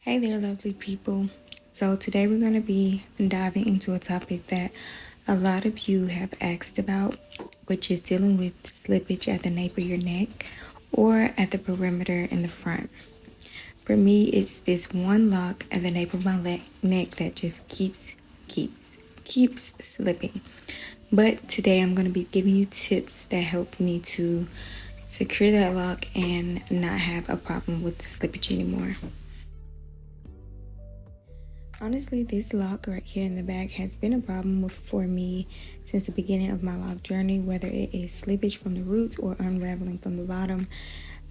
Hey there, lovely people. So, today we're going to be diving into a topic that a lot of you have asked about, which is dealing with slippage at the nape of your neck or at the perimeter in the front. For me, it's this one lock at the nape of my neck that just keeps slipping. But today I'm going to be giving you tips that help me to secure that lock and not have a problem with the slippage anymore. Honestly, this lock right here in the back has been a problem for me since the beginning of my lock journey, whether it is slippage from the roots or unraveling from the bottom.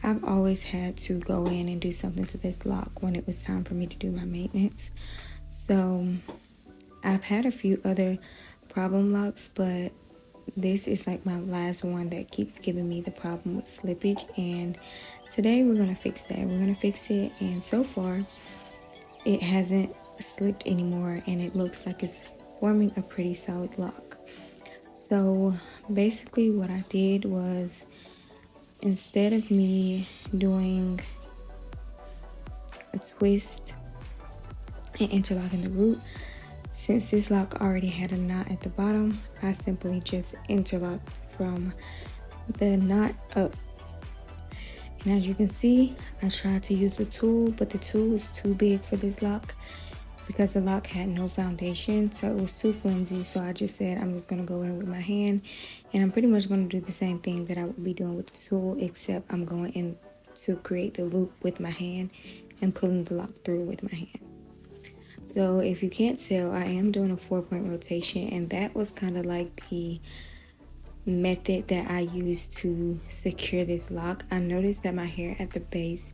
I've always had to go in and do something to this lock when it was time for me to do my maintenance. So I've had a few other problem locks, but this is like my last one that keeps giving me the problem with slippage, and today we're going to fix that. We're going to fix it, and so far it hasn't slipped anymore, and it looks like it's forming a pretty solid lock. So basically what I did was, instead of me doing a twist and interlocking the root, since this lock already had a knot at the bottom, I simply just interlocked from the knot up. And as you can see, I tried to use a tool, but the tool was too big for this lock because the lock had no foundation, so it was too flimsy. So I just said I'm just going to go in with my hand, and I'm pretty much going to do the same thing that I would be doing with the tool, except I'm going in to create the loop with my hand and pulling the lock through with my hand. So if you can't tell, I am doing a 4-point rotation, and that was kind of like the method that I used to secure this lock. I noticed that my hair at the base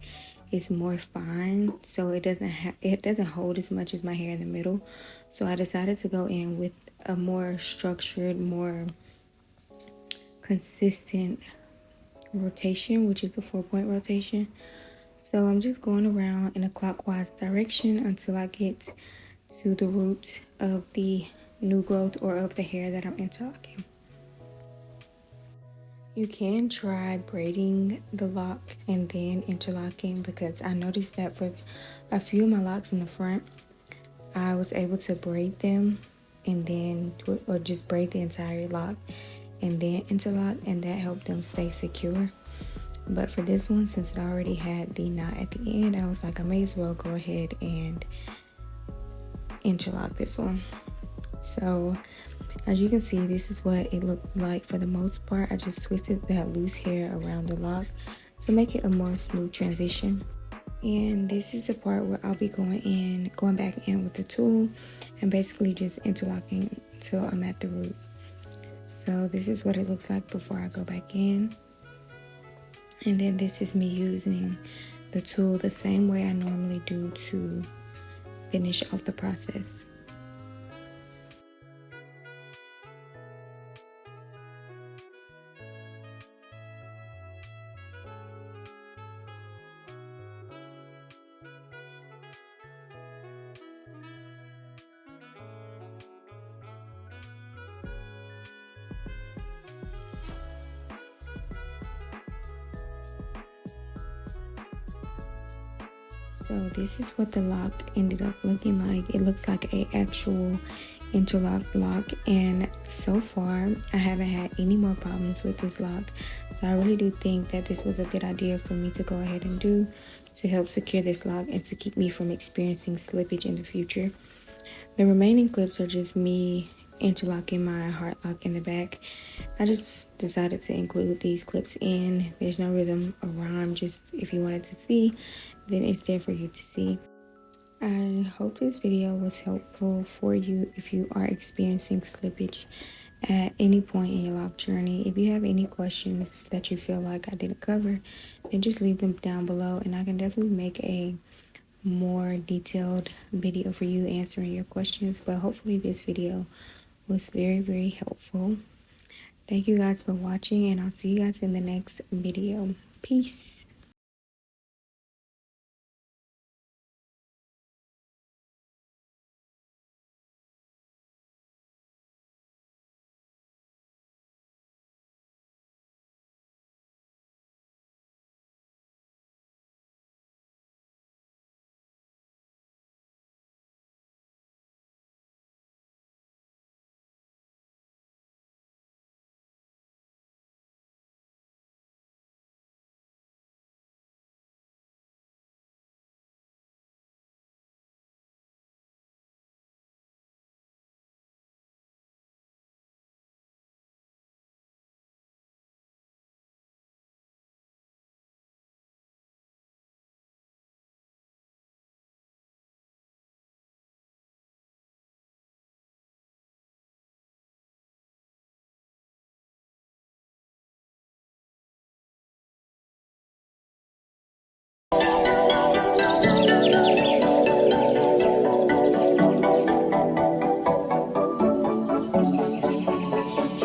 is more fine, so it doesn't hold as much as my hair in the middle. So I decided to go in with a more structured, more consistent rotation, which is the 4-point rotation. So I'm just going around in a clockwise direction until I get to the root of the new growth or of the hair that I'm interlocking. You can try braiding the lock and then interlocking, because I noticed that for a few of my locks in the front, I was able to braid them and then or just braid the entire lock and then interlock, and that helped them stay secure. But for this one, since it already had the knot at the end, I was like, I may as well go ahead and interlock this one. So as you can see, this is what it looked like for the most part. I just twisted that loose hair around the lock to make it a more smooth transition. And this is the part where I'll be going back in with the tool and basically just interlocking until I'm at the root. So this is what it looks like before I go back in. And then this is me using the tool the same way I normally do to finish off the process. So this is what the lock ended up looking like. It looks like an actual interlocked lock, and so far I haven't had any more problems with this lock. So I really do think that this was a good idea for me to go ahead and do to help secure this lock and to keep me from experiencing slippage in the future. The remaining clips are just me interlocking my heart lock in the back. I just decided to include these clips in. There's no rhythm or rhyme, just if you wanted to see, then it's there for you to see. I hope this video was helpful for you if you are experiencing slippage at any point in your lock journey. If you have any questions that you feel like I didn't cover, then just leave them down below, and I can definitely make a more detailed video for you answering your questions. But hopefully this video was very helpful. Thank you guys for watching, and I'll see you guys in the next video. Peace.